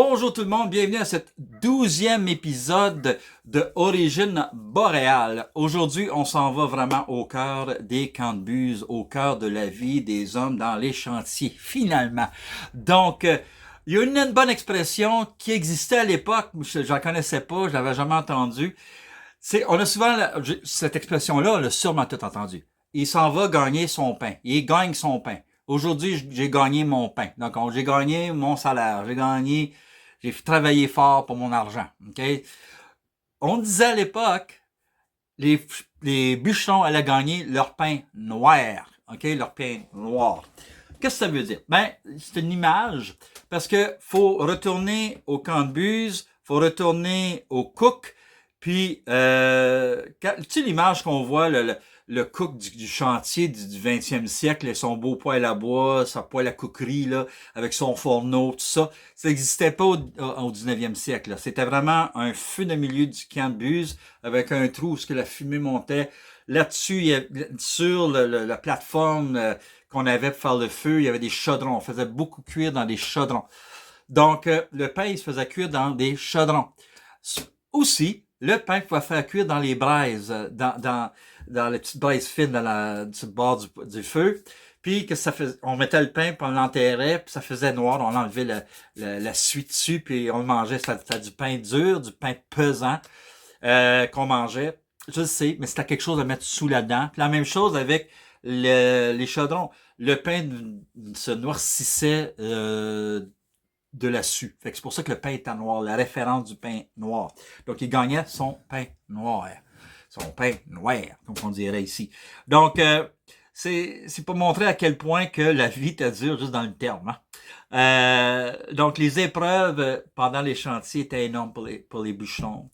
Bonjour tout le monde, bienvenue à cet 12e épisode de Origine boréale. Aujourd'hui, on s'en va vraiment au cœur des camps de buse, au cœur de la vie des hommes dans les chantiers, finalement. Donc, il y a une bonne expression qui existait à l'époque, je ne la connaissais pas, je l'avais jamais entendue. On a souvent cette expression-là, on l'a sûrement tout entendu. Il s'en va gagner son pain. Il gagne son pain. Aujourd'hui, j'ai gagné mon pain. Donc, j'ai gagné mon salaire. J'ai travaillé fort pour mon argent. OK? On disait à l'époque, les, les bûcherons allaient gagner leur pain noir. OK? Leur pain noir. Qu'est-ce que ça veut dire? Ben, c'est une image parce que faut retourner au camp de buse, faut retourner au cook, puis tu sais l'image qu'on voit, le cook du chantier du 20e siècle, et son beau poêle à bois, sa poêle à cookerie, là, avec son fourneau, tout ça, ça n'existait pas au 19e siècle. Là. C'était vraiment un feu de milieu du camp de buse, avec un trou où la fumée montait. Là-dessus, sur la plateforme qu'on avait pour faire le feu, il y avait des chaudrons. On faisait beaucoup cuire dans des chaudrons. Donc, le pain, il se faisait cuire dans des chaudrons. Aussi, le pain pouvait faire cuire dans les braises, dans les petites braises fines sur le bord du feu. Puis que ça faisait, on mettait le pain, puis on l'enterrait, puis ça faisait noir. On enlevait la suie dessus, puis on le mangeait. C'était du pain dur, du pain pesant qu'on mangeait. Je sais, mais c'était quelque chose à mettre sous la dent. Puis la même chose avec les chaudrons. Le pain se noircissait de la suie. Fait que c'est pour ça que le pain était noir, la référence du pain noir. Donc, il gagnait son pain noir. Son pain noir, comme on dirait ici. Donc, c'est pour montrer à quel point que la vie était dure juste dans le terme. Donc, les épreuves pendant les chantiers étaient énormes pour les bûcherons.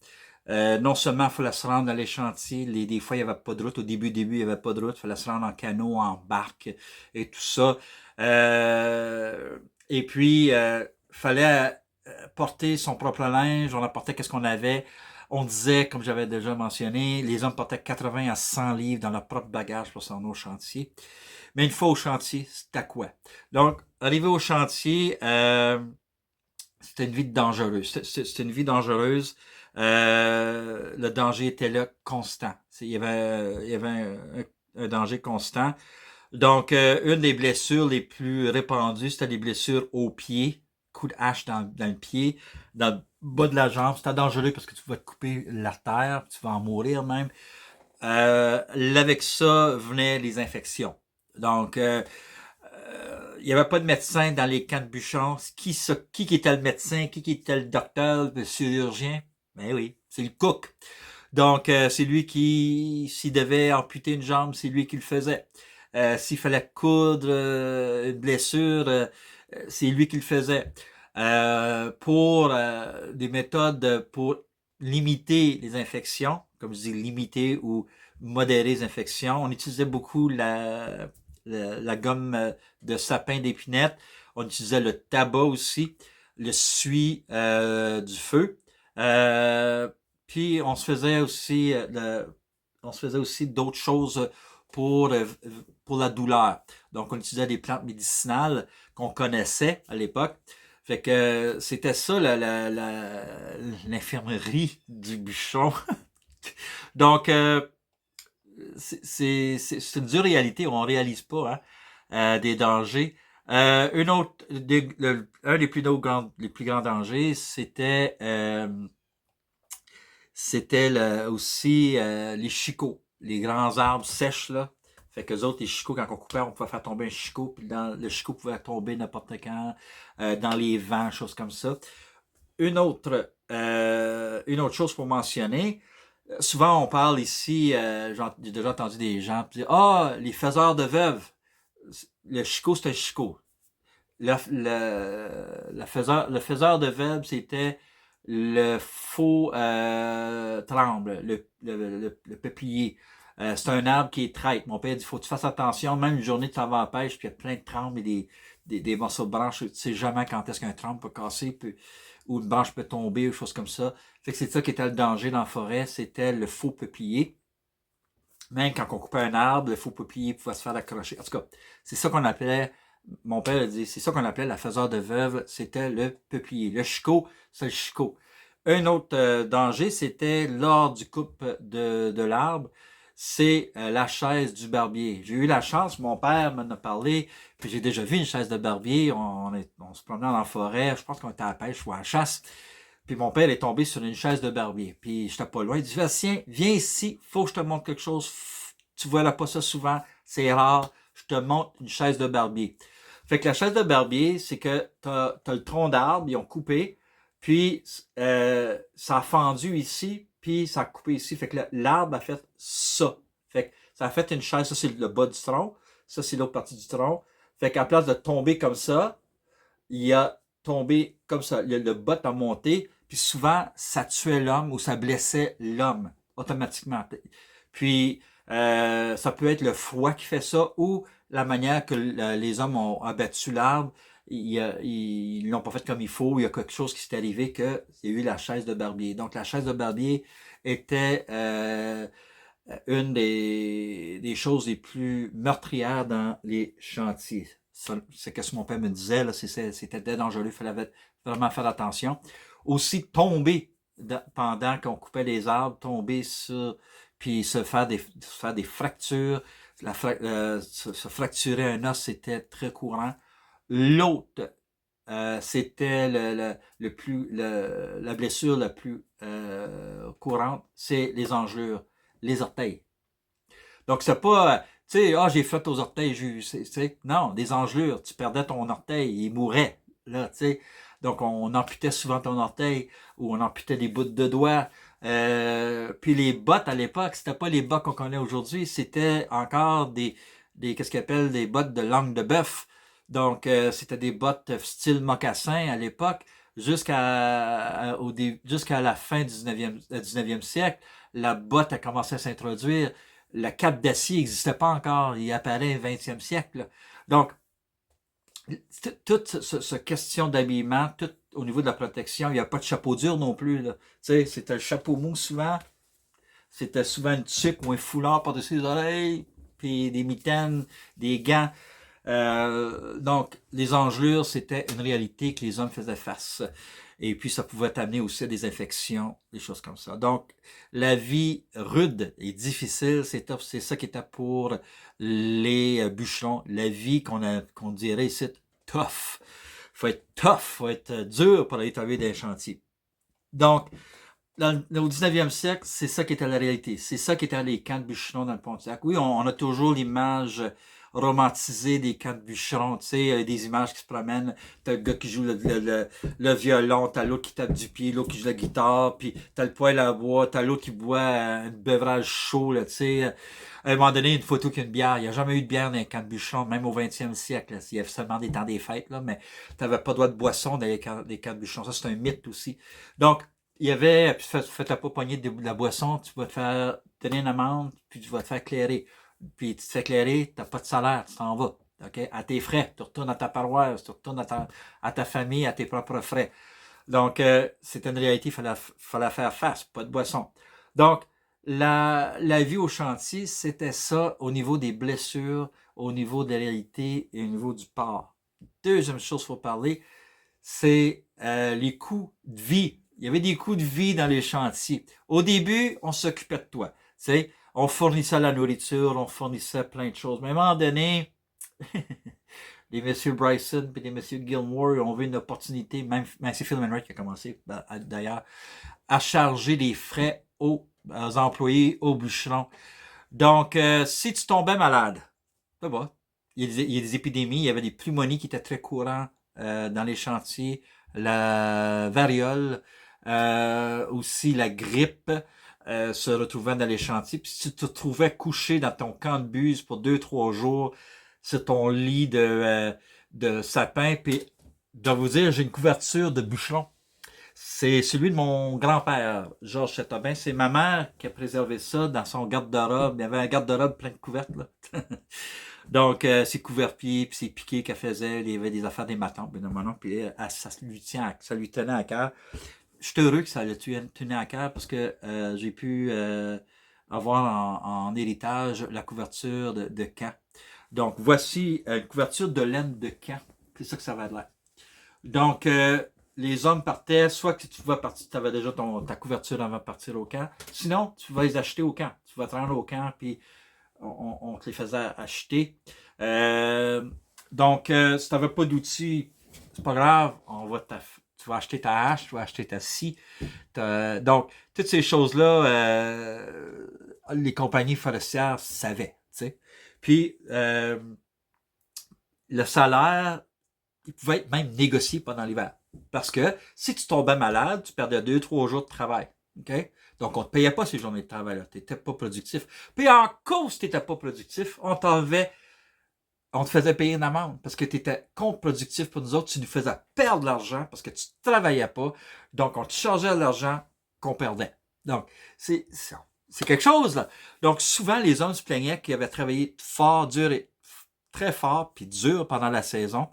Non seulement il fallait se rendre dans les chantiers, des fois il n'y avait pas de route, au début il n'y avait pas de route, il fallait se rendre en canot, en barque et tout ça. Et puis, fallait porter son propre linge, on apportait qu'est-ce qu'on avait. On disait, comme j'avais déjà mentionné, les hommes portaient 80 à 100 livres dans leur propre bagage pour s'en aller au chantier. Mais une fois au chantier, c'était quoi? Donc, arrivé au chantier, c'était une vie dangereuse. C'était une vie dangereuse. Le danger était là constant. Il y avait un danger constant. Donc, une des blessures les plus répandues, c'était des blessures au pied, coup de hache dans le pied, dans le bas de la jambe. C'était dangereux parce que tu vas te couper l'artère, tu vas en mourir même. Avec ça venaient les infections. Donc, il n'y avait pas de médecin dans les camps de bûcherons. Qui était le médecin, qui était le docteur, le chirurgien? Ben oui, c'est le cook. Donc, c'est lui s'il devait amputer une jambe, c'est lui qui le faisait. S'il fallait coudre une blessure, c'est lui qui le faisait. Pour des méthodes pour limiter les infections, comme je dis limiter ou modérer les infections, on utilisait beaucoup la gomme de sapin d'épinette. On utilisait le tabac aussi, le suie du feu. Puis on se faisait aussi d'autres choses pour, pour la douleur. Donc, on utilisait des plantes médicinales qu'on connaissait à l'époque. Fait que c'était ça l'infirmerie du bûcheron. Donc, c'est une dure réalité, on réalise pas des dangers. Un des plus grands dangers, c'était aussi les chicots, les grands arbres sèches là. Fait que les autres, les chicots, quand on coupait, on pouvait faire tomber un chicot, puis le chicot pouvait tomber n'importe quand, dans les vents, choses comme ça. Une autre chose pour mentionner, souvent on parle ici, j'ai déjà entendu des gens dire ah, les faiseurs de veuves. Le chicot, c'est un chicot. Le faiseur de veuves, c'était le faux tremble, le peuplier. C'est un arbre qui est traître. Mon père dit, faut que tu fasses attention, même une journée de t'en vas à la pêche, puis il y a plein de trembles et des morceaux de branches. Tu sais jamais quand est-ce qu'un tremble peut casser, ou une branche peut tomber, ou choses comme ça. Fait que c'est ça qui était le danger dans la forêt, c'était le faux peuplier. Même quand on coupait un arbre, le faux peuplier pouvait se faire accrocher. En tout cas, c'est ça qu'on appelait Mon père a dit, c'est ça qu'on appelait la faiseur de veuve, c'était le peuplier. Le chicot, c'est le chicot. Un autre danger, c'était lors du coupe de l'arbre, c'est la chaise du barbier. J'ai eu la chance, mon père m'en a parlé, puis j'ai déjà vu une chaise de barbier. On se promenait dans la forêt, je pense qu'on était à la pêche ou à la chasse. Puis mon père est tombé sur une chaise de barbier. Puis j'étais pas loin. Il dit, Bastien, viens ici, faut que je te montre quelque chose. Tu vois là pas ça souvent, c'est rare. Je te montre une chaise de barbier. Fait que la chaise de barbier, c'est que t'as le tronc d'arbre, ils ont coupé, puis ça a fendu ici, puis ça a coupé ici. Fait que l'arbre a fait ça. Fait que ça a fait une chaise, ça c'est le bas du tronc, ça c'est l'autre partie du tronc. Fait qu'à place de tomber comme ça, il a tombé comme ça. Le bot a monté, puis souvent, ça tuait l'homme ou ça blessait l'homme automatiquement. Puis, ça peut être le froid qui fait ça ou la manière que les hommes ont abattu l'arbre. Ils l'ont pas fait comme il faut. Il y a quelque chose qui s'est arrivé que il y a eu la chaise de barbier. Donc, la chaise de barbier était une des choses les plus meurtrières dans les chantiers. C'est ce que mon père me disait, là, c'était dangereux, il fallait vraiment faire attention. Aussi, tomber pendant qu'on coupait les arbres, tomber sur, puis se faire des fractures, se fracturer un os, c'était très courant. L'autre, c'était la blessure la plus courante, c'est les engelures, les orteils. Donc, c'est pas, tu sais, j'ai fait aux orteils, non, des engelures, tu perdais ton orteil, il mourait, là, tu sais. Donc, on amputait souvent ton orteil, ou on amputait des bouts de doigts. Puis les bottes, à l'époque, c'était pas les bottes qu'on connaît aujourd'hui, c'était encore qu'est-ce qu'ils appellent, des bottes de langue de bœuf. Donc, c'était des bottes style mocassin à l'époque, jusqu'à la fin du 19e siècle. La botte a commencé à s'introduire. La cape d'acier n'existait pas encore. Il apparaît au 20e siècle. Donc, toute cette question d'habillement, tout au niveau de la protection, il n'y a pas de chapeau dur non plus. Tu sais, c'était le chapeau mou souvent. C'était souvent une tuque ou un foulard par-dessus les oreilles, puis des mitaines, des gants. Donc, les engelures, c'était une réalité que les hommes faisaient face. Et puis, ça pouvait amener aussi à des infections, des choses comme ça. Donc, la vie rude et difficile, c'est ça qui était pour les bûcherons. La vie qu'on dirait ici, tough. Faut être tough, faut être dur pour aller travailler dans les chantiers. Donc, au 19e siècle, c'est ça qui était la réalité. C'est ça qui était les camps de bûcherons dans le Pontiac. Oui, on a toujours l'image romantisée des camps de bûcherons, tu sais, des images qui se promènent. T'as le gars qui joue le violon, t'as l'autre qui tape du pied, l'autre qui joue la guitare, puis t'as le poêle à bois, t'as l'autre qui boit un beuvage chaud, là, tu sais. À un moment donné, une photo qu'il y a une bière. Il n'y a jamais eu de bière dans les camps de bûcherons, même au 20e siècle. Là. Il y avait seulement des temps des fêtes, là, mais t'avais pas droit de boisson dans les camps de bûcherons. Ça, c'est un mythe aussi. Donc, il y avait, puis fais-toi pas pogner de la boisson, tu vas te faire donner une amende, puis tu vas te faire éclairer. Puis tu te fais éclairer, t'as pas de salaire, tu t'en vas. OK? À tes frais. Tu retournes à ta paroisse, tu retournes à ta famille, à tes propres frais. Donc, c'était une réalité, fallait faire face, pas de boisson. Donc, la vie au chantier, c'était ça au niveau des blessures, au niveau de la réalité et au niveau du port. Deuxième chose qu'il faut parler, c'est les coûts de vie. Il y avait des coûts de vie dans les chantiers. Au début, on s'occupait de toi. Tu sais, on fournissait la nourriture, on fournissait plein de choses. Mais à un moment donné, les messieurs Bryson et les messieurs Gilmore ont vu une opportunité, même c'est Phil Enright qui a commencé d'ailleurs, à charger des frais aux employés, aux bûcherons. Donc, si tu tombais malade, ça va. Il y a des épidémies, il y avait des pneumonies qui étaient très courants dans les chantiers, la variole, aussi la grippe se retrouvant dans les chantiers. Puis si tu te trouvais couché dans ton camp de buse pour 2-3 jours sur ton lit de sapin, puis je dois vous dire, j'ai une couverture de bûcheron. C'est celui de mon grand-père, Georges Chateaubin. C'est ma mère qui a préservé ça dans son garde-robe. Il y avait un garde-robe plein de couvertes, là. Donc, ses couverts-pieds, puis ses piquets qu'elle faisait, il y avait des affaires des matons, bien évidemment, puis ça lui tenait à cœur. Je suis heureux que ça lui tenait à cœur parce que j'ai pu avoir en héritage la couverture de camp. Donc, voici une couverture de laine de camp. C'est ça que ça va de l'air. Donc, les hommes partaient, soit que tu vas partir, tu avais déjà ta couverture avant de partir au camp, sinon, tu vas les acheter au camp. Tu vas te rendre au camp, puis on te les faisait acheter. Donc, si tu n'avais pas d'outils, c'est pas grave, tu vas acheter ta hache, tu vas acheter ta scie. Donc, toutes ces choses-là, les compagnies forestières savaient. T'sais. Puis, le salaire, il pouvait être même négocié pendant l'hiver. Parce que si tu tombais malade, tu perdais 2-3 jours de travail. Okay? Donc, on ne te payait pas ces journées de travail-là. Tu n'étais pas productif. Puis, en cause tu n'étais pas productif, on te faisait payer une amende parce que tu étais contre-productif pour nous autres. Tu nous faisais perdre de l'argent parce que tu ne travaillais pas. Donc, on te chargeait de l'argent qu'on perdait. Donc, c'est quelque chose, là. Donc, souvent, les hommes se plaignaient qu'ils avaient travaillé fort, dur et très fort, puis dur pendant la saison,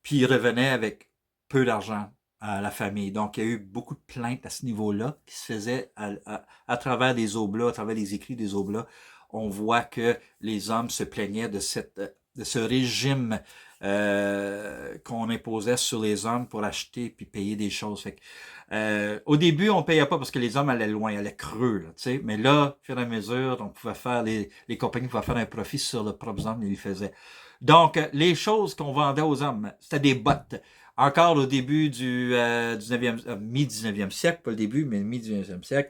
puis ils revenaient avec peu d'argent à la famille. Donc, il y a eu beaucoup de plaintes à ce niveau-là qui se faisaient à travers des oblats, à travers les écrits des oblats. On voit que les hommes se plaignaient de ce régime qu'on imposait sur les hommes pour acheter puis payer des choses. Fait que, au début, on payait pas parce que les hommes allaient loin, allaient creux, là, tu sais. Mais là, au fur et à mesure, on pouvait faire les compagnies pouvaient faire un profit sur le propre hommes, ils le faisaient. Donc, les choses qu'on vendait aux hommes, c'était des bottes. Encore au début du 19e, mi-19e siècle, pas le début, mais mi-19e siècle,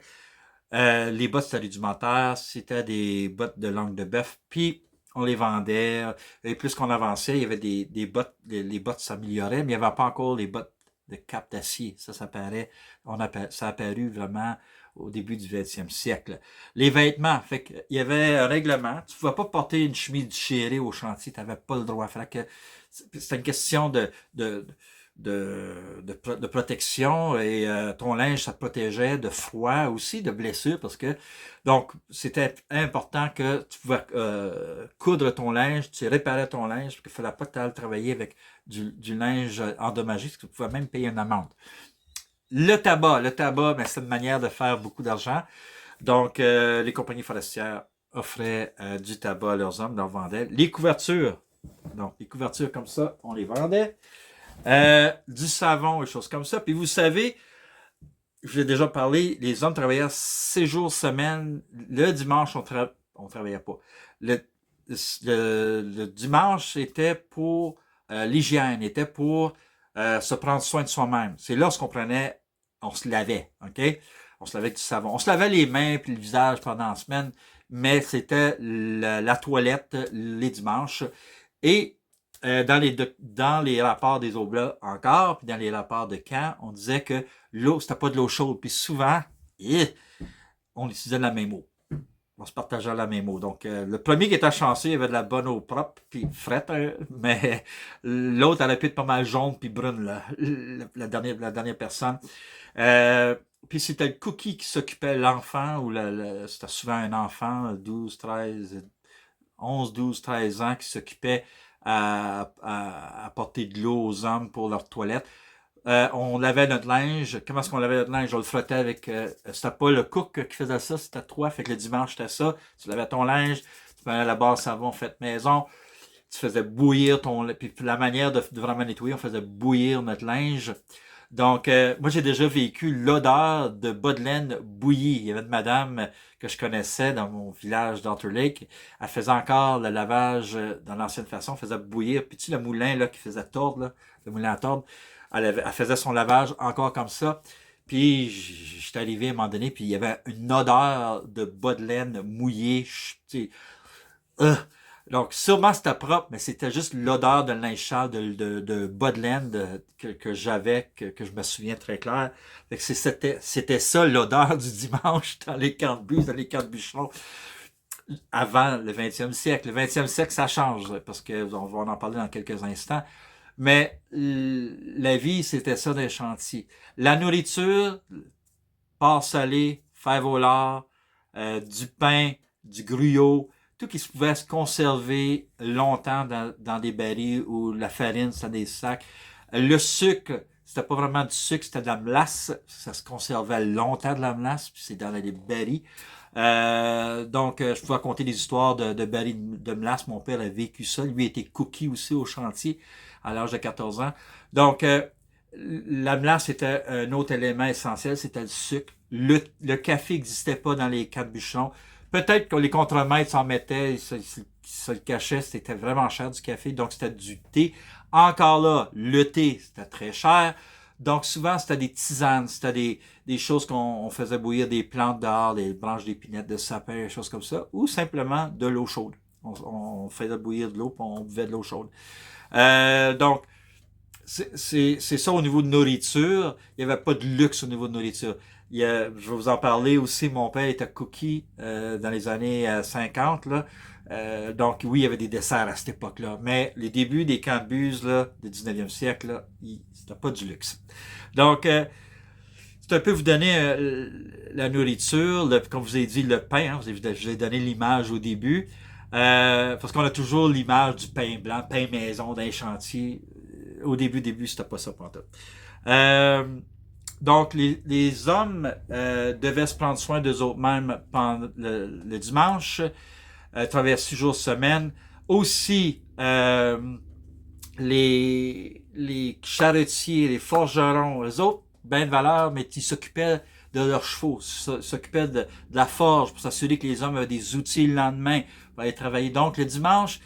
les bottes c'était rudimentaire, c'était des bottes de langue de bœuf, puis on les vendait, et plus qu'on avançait, il y avait des bottes, les bottes s'amélioraient, mais il n'y avait pas encore les bottes de cap d'acier. Ça a apparu vraiment au début du 20e siècle. Les vêtements, fait qu'il y avait un règlement, tu ne pouvais pas porter une chemise déchirée au chantier, tu n'avais pas le droit. Fait que c'était une question de protection et ton linge, ça te protégeait de froid aussi, de blessures, parce que donc c'était important que tu pouvais coudre ton linge, tu réparais ton linge, parce qu'il ne fallait pas que tu ailles travailler avec du linge endommagé, parce que tu pouvais même payer une amende. Le tabac, ben, c'est une manière de faire beaucoup d'argent. Donc, les compagnies forestières offraient du tabac à leurs hommes, leur vendaient. Les couvertures, donc les couvertures comme ça, on les vendait. Du savon et choses comme ça. Puis vous savez, je l'ai déjà parlé, les hommes travaillaient 6 jours semaine. Le dimanche, on travaillait pas. Le dimanche, c'était pour l'hygiène, était pour se prendre soin de soi-même. C'est lorsqu'on on se lavait, OK? On se lavait avec du savon. On se lavait les mains puis le visage pendant la semaine, mais c'était la toilette les dimanches. Et dans les rapports des Oblats encore, puis dans les rapports de Caen, on disait que l'eau, c'était pas de l'eau chaude. Puis souvent, on utilisait la même eau. On se partageait la même eau. Donc, le premier qui était chanceux, il avait de la bonne eau propre, puis frette, mais l'autre, elle a pu être pas mal jaune, puis brune, la dernière personne. Puis c'était le cookie qui s'occupait l'enfant, ou c'était souvent un enfant, 12, 13, 11, 12, 13 ans, qui s'occupait à porter de l'eau aux hommes pour leur toilette. On lavait notre linge. Comment est-ce qu'on lavait notre linge? On le frottait avec... c'était pas le cook qui faisait ça, c'était toi. Fait que le dimanche, c'était ça. Tu lavais ton linge, tu prenais la barre savon faite maison, tu faisais bouillir Puis la manière de vraiment nettoyer, on faisait bouillir notre linge. Donc, moi, j'ai déjà vécu l'odeur de bas de laine bouillie. Il y avait une madame que je connaissais dans mon village d'Alter Lake. Elle faisait encore le lavage dans l'ancienne façon. Elle faisait bouillir. Puis tu sais, le moulin là, qui faisait tordre, là, le moulin à tordre, elle faisait son lavage encore comme ça. Puis, j'étais arrivé à un moment donné, puis il y avait une odeur de bas de laine mouillé. Tu sais, donc, sûrement c'était propre, mais c'était juste l'odeur de linge sale, de bas de laine que j'avais, que je me souviens très clair. Fait que c'était ça l'odeur du dimanche dans les camps de bus, dans les camps de bûcherons, avant le 20e siècle. Le 20e siècle, ça change, parce que on va en parler dans quelques instants. Mais la vie, c'était ça des chantiers. La nourriture, porc salé, fèves au lard, du pain, du gruyot, tout qui se pouvait se conserver longtemps dans des barils ou la farine, c'était des sacs. Le sucre, C'était pas vraiment du sucre, c'était de la melasse. Ça se conservait longtemps de la melasse, puis c'est dans les berries. Donc, je pouvais raconter des histoires de berries de melasse. Mon père a vécu ça. Lui était cookie aussi au chantier à l'âge de 14 ans. Donc, la melasse était un autre élément essentiel, c'était le sucre. Le café n'existait pas dans les quatre bûcherons. Peut-être que les contremaîtres s'en mettaient, ils se le cachaient, c'était vraiment cher du café, donc c'était du thé. Encore là, le thé, c'était très cher. Donc souvent, c'était des tisanes, c'était des choses qu'on faisait bouillir des plantes dehors, des branches d'épinette, de sapin, des choses comme ça, ou simplement de l'eau chaude. On faisait bouillir de l'eau, puis on buvait de l'eau chaude. Donc, c'est ça au niveau de nourriture. Il n'y avait pas de luxe au niveau de nourriture. Je vais vous en parler aussi. Mon père était cookie dans les années 50. Là. Donc oui, il y avait des desserts à cette époque-là. Mais les débuts des camps de buse là, du 19e siècle, là, c'était pas du luxe. Donc, c'est un peu vous donner la nourriture, comme je vous ai dit, le pain. Hein, je vous ai donné l'image au début. Parce qu'on a toujours l'image du pain blanc, pain maison d'un chantier. Au début, c'était pas ça pantoute. Donc, les hommes devaient se prendre soin d'eux autres-mêmes pendant le dimanche, travailler 6 jours semaine. Aussi, les charretiers, les forgerons, les autres, ben de valeur, mais ils s'occupaient de leurs chevaux, s'occupaient de la forge pour s'assurer que les hommes avaient des outils le lendemain pour aller travailler. Donc, le dimanche,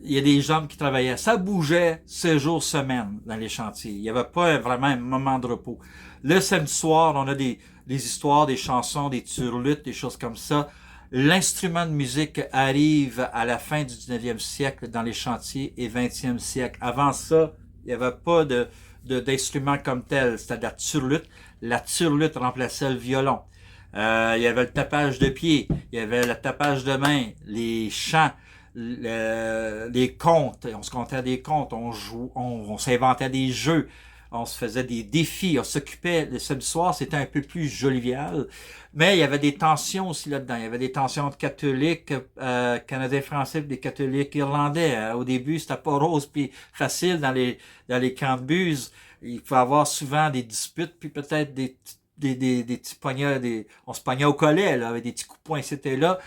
il y a des hommes qui travaillaient. Ça bougeait 6 jours semaine dans les chantiers. Il n'y avait pas vraiment un moment de repos. Le samedi soir, on a des histoires, des chansons, des turlutes, des choses comme ça. L'instrument de musique arrive à la fin du 19e siècle dans les chantiers et 20e siècle. Avant ça, il n'y avait pas d'instrument comme tel. C'était de la turlute. La turlute remplaçait le violon. Il y avait le tapage de pied, il y avait le tapage de main, les chants, les contes, on se comptait des contes, on s'inventait des jeux, on se faisait des défis, on s'occupait, le samedi soir, c'était un peu plus jovial, mais il y avait des tensions aussi là-dedans, il y avait des tensions de catholiques canadiens-français et des catholiques irlandais. Au début, c'était pas rose puis facile dans les camps de buse. Il faut avoir souvent des disputes, puis peut-être des petits poignards, on se pognait au collet, là, avec des petits coups de poing, c'était là,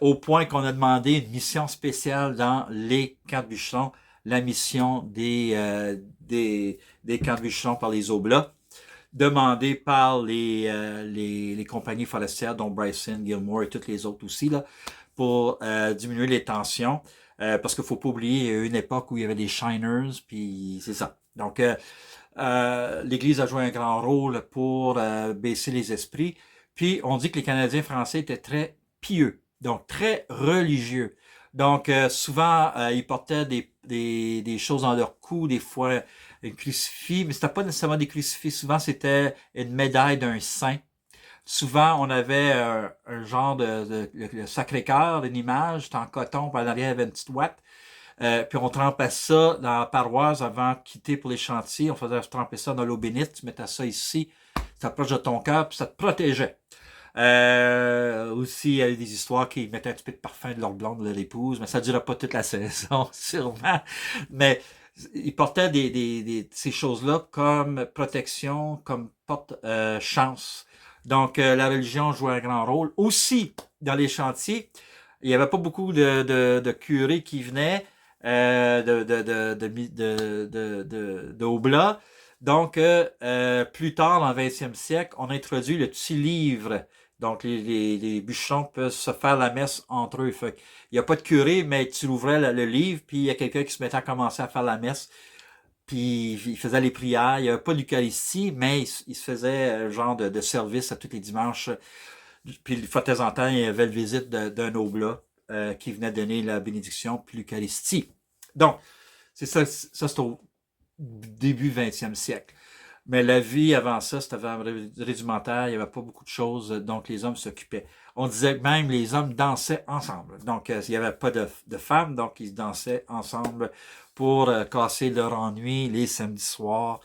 au point qu'on a demandé une mission spéciale dans les camps de bûcherons, la mission des camps de bûcherons par les Oblats, demandée par les compagnies forestières, dont Bryson, Gilmore et toutes les autres aussi, là, pour diminuer les tensions. Parce qu'il faut pas oublier, il y a eu une époque où il y avait des shiners, puis c'est ça. Donc, l'Église a joué un grand rôle pour baisser les esprits. Puis, on dit que les Canadiens français étaient très pieux, donc très religieux. Donc, souvent, ils portaient des choses dans leur cou, des fois un crucifix, mais c'était pas nécessairement des crucifix. Souvent, c'était une médaille d'un saint. Souvent, on avait un genre le Sacré-Cœur, une image, c'était en coton, puis en arrière, il y avait une petite ouate. Puis on trempait ça dans la paroisse avant de quitter pour les chantiers. On faisait tremper ça dans l'eau bénite. Tu mettais ça ici, ça proche de ton cœur, puis ça te protégeait. Aussi, il y avait des histoires qui mettaient un petit peu de parfum de leur blonde, de leur épouse, mais ça ne durait pas toute la saison, sûrement. Mais ils portaient ces choses-là comme protection, comme porte-chance. Donc, la religion jouait un grand rôle. Aussi, dans les chantiers, il n'y avait pas beaucoup de curés qui venaient de Oblat. Donc, plus tard, dans le 20e siècle, on a introduit le petit livre. Donc, les bûcherons peuvent se faire la messe entre eux. Fait, il n'y a pas de curé, mais tu ouvrais le livre, puis il y a quelqu'un qui se mettait à commencer à faire la messe. Puis il faisait les prières. Il n'y avait pas d'Eucharistie, mais il se faisait un genre de service à tous les dimanches. Puis, une fois de temps en temps, il y avait la visite d'un oblat qui venait donner la bénédiction puis l'Eucharistie. Donc, c'est ça c'est au début 20e siècle. Mais la vie avant ça, c'était vraiment rudimentaire, il n'y avait pas beaucoup de choses, donc les hommes s'occupaient. On disait que même les hommes dansaient ensemble. Donc, il n'y avait pas de femmes, donc ils dansaient ensemble pour casser leur ennui les samedis soirs.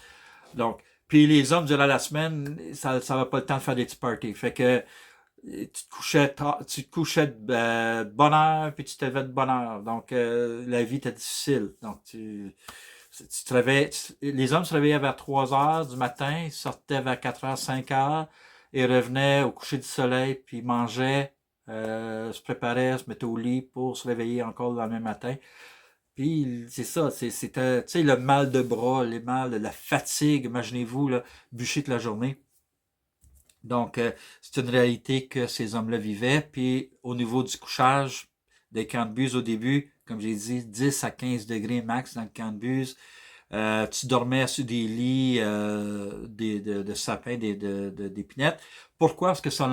Donc, puis les hommes, durant la semaine, ça n'avait pas le temps de faire des petits parties. Fait que tu te couchais de bonne heure, puis tu te levais de bonne heure. Donc, la vie était difficile. Donc, Les hommes se réveillaient vers 3 heures du matin, ils sortaient vers 4 heures, 5 heures, et revenaient au coucher du soleil, puis ils mangeaient, se préparaient, se mettaient au lit pour se réveiller encore le lendemain matin. Puis c'est ça, c'était, tu sais, le mal de bras, les mal, la fatigue, imaginez-vous, là, bûcher toute la journée. Donc, c'est une réalité que ces hommes-là vivaient. Puis, au niveau du couchage, des camps de buse au début, comme j'ai dit, 10 à 15 degrés max dans le camp de buse. Tu dormais sur des lits de sapins, d'épinettes. Pourquoi? Parce que ça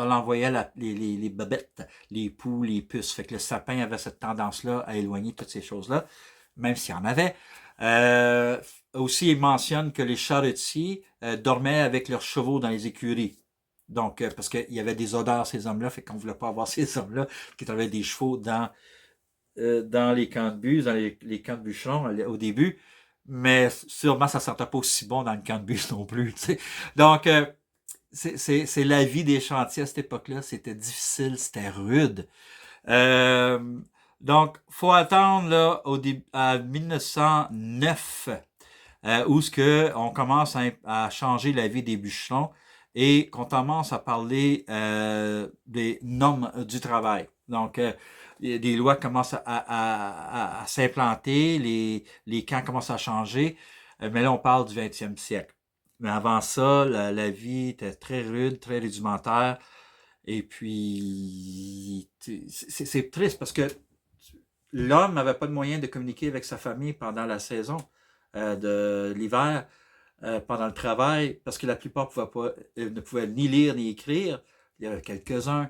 l'envoyait les babettes, les poux, les puces. Fait que le sapin avait cette tendance-là à éloigner toutes ces choses-là, même s'il y en avait. Euh, Aussi, il mentionne que les charretiers dormaient avec leurs chevaux dans les écuries. Donc, parce qu'il y avait des odeurs, ces hommes-là, fait qu'on ne voulait pas avoir ces hommes-là qui travaillaient des chevaux dans les camps de buse, dans les camps de bûcherons au début. Mais sûrement, ça ne sentait pas aussi bon dans le camp de buse non plus. T'sais. Donc, c'est la vie des chantiers à cette époque-là. C'était difficile, c'était rude. Euh, donc, faut attendre là, à 1909 où ce que on commence à changer la vie des bûcherons et qu'on commence à parler des normes du travail. Donc, des lois commencent à s'implanter, les camps commencent à changer, mais là, on parle du 20e siècle. Mais avant ça, la vie était très rude, très rudimentaire, et puis c'est triste parce que l'homme n'avait pas de moyen de communiquer avec sa famille pendant la saison de l'hiver, pendant le travail, parce que la plupart ne pouvaient ni lire ni écrire. Il y avait quelques-uns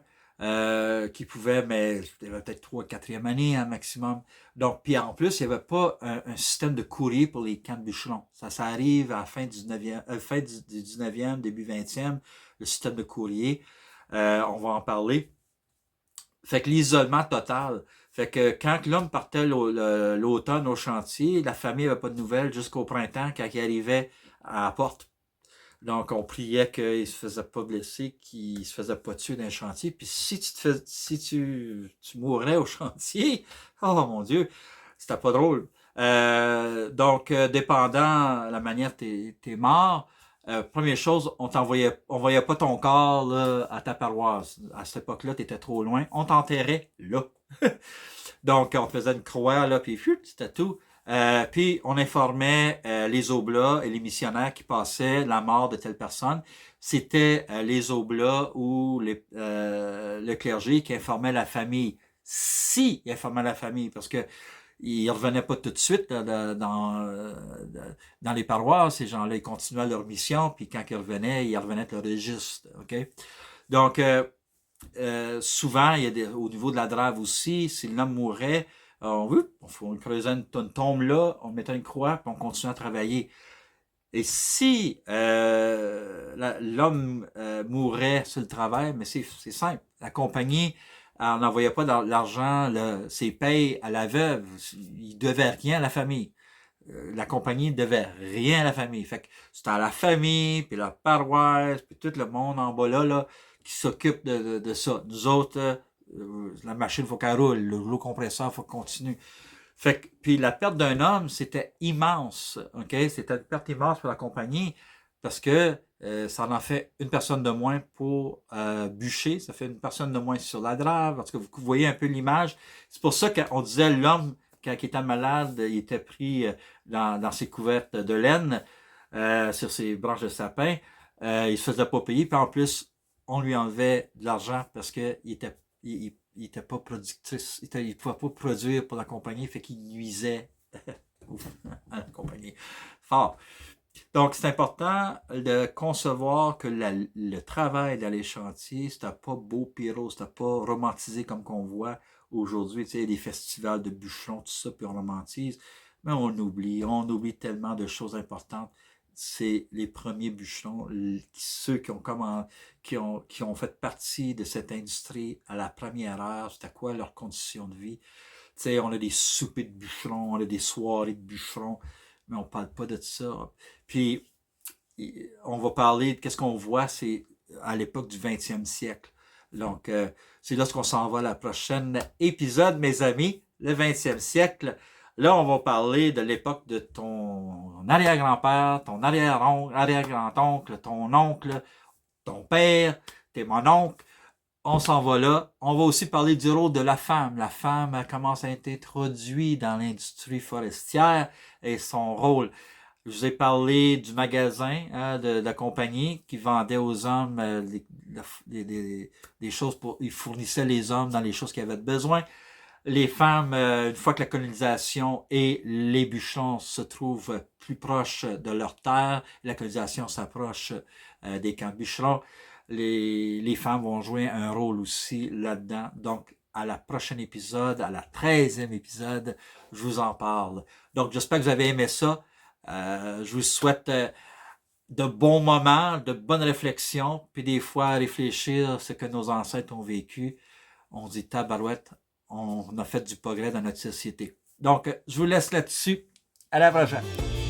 qui pouvaient, mais il y avait peut-être 3e, 4e année hein, maximum. Donc, puis en plus, il n'y avait pas un système de courrier pour les camps de bûcherons. Ça arrive à la fin du 19e, début 20e, le système de courrier. On va en parler. Fait que l'isolement total. Fait que quand l'homme partait l'automne au chantier, la famille n'avait pas de nouvelles jusqu'au printemps quand il arrivait à la porte. Donc, on priait qu'il ne se faisait pas blesser, qu'il ne se faisait pas tuer dans le chantier. Puis si tu mourrais au chantier, oh mon Dieu, c'était pas drôle. Donc, dépendant de la manière t'es mort, première chose, on voyait pas ton corps là, à ta paroisse. À cette époque-là, tu étais trop loin. On t'enterrait là. Donc, on faisait une croix, là, puis c'était tout. Puis, on informait les oblats et les missionnaires qui passaient la mort de telle personne. C'était les oblats ou le clergé qui informait la famille. Si il informait la famille, parce que ils revenaient pas tout de suite dans les paroisses. Ces gens-là, ils continuaient leur mission, puis quand ils revenaient avec le registre. OK? Donc, souvent, il y a au niveau de la drave aussi, si l'homme mourait, on creusait une tombe là, on mettait une croix, puis on continuait à travailler. Et si l'homme mourait sur le travail, mais c'est simple. La compagnie elle n'envoyait pas l'argent, ses payes à la veuve. Il devait rien à la famille. La compagnie ne devait rien à la famille. Fait que c'était à la famille, puis la paroisse, puis tout le monde en bas là qui s'occupe de ça. Nous autres, la machine, il faut qu'elle roule. Le rouleau compresseur, il faut qu'on continue. Fait que, puis la perte d'un homme, c'était immense. OK? C'était une perte immense pour la compagnie parce que ça en fait une personne de moins pour bûcher. Ça fait une personne de moins sur la drave. Parce que vous voyez un peu l'image. C'est pour ça qu'on disait l'homme, quand il était malade, il était pris dans ses couvertes de laine, sur ses branches de sapin. Il se faisait pas payer. Puis en plus, on lui enlevait de l'argent parce qu'il était pas productrice, il pouvait pas produire pour la compagnie, fait qu'il nuisait à la compagnie. Fort. Donc, c'est important de concevoir que le travail dans les chantiers, c'était pas beau pyro, c'était pas romantisé comme qu'on voit aujourd'hui, tu sais, les festivals de bûcherons, tout ça, puis on romantise. Mais on oublie tellement de choses importantes. C'est les premiers bûcherons, ceux qui ont fait partie de cette industrie à la première heure, c'était quoi leurs conditions de vie. Tu sais, on a des soupers de bûcherons, on a des soirées de bûcherons, mais on parle pas de ça. Puis, on va parler de qu'est-ce qu'on voit, c'est à l'époque du 20e siècle. Donc, c'est là ce qu'on s'en va à la prochaine épisode, mes amis, le 20e siècle. Là, on va parler de l'époque de ton arrière-grand-père, ton arrière-grand-oncle, ton oncle, ton père, t'es mon oncle. On s'en va là. On va aussi parler du rôle de la femme. La femme elle commence à être introduite dans l'industrie forestière et son rôle. Je vous ai parlé du magasin de la compagnie qui vendait aux hommes des choses pour... Ils fournissaient les hommes dans les choses qu'ils avaient besoin. Les femmes, une fois que la colonisation et les bûcherons se trouvent plus proches de leur terre, la colonisation s'approche des camps de bûcherons, les femmes vont jouer un rôle aussi là-dedans. Donc, à la prochaine épisode, à la 13e épisode, je vous en parle. Donc, j'espère que vous avez aimé ça. Je vous souhaite de bons moments, de bonnes réflexions, puis des fois réfléchir à ce que nos ancêtres ont vécu. On dit tabarouette, on a fait du progrès dans notre société. Donc, je vous laisse là-dessus. À la prochaine.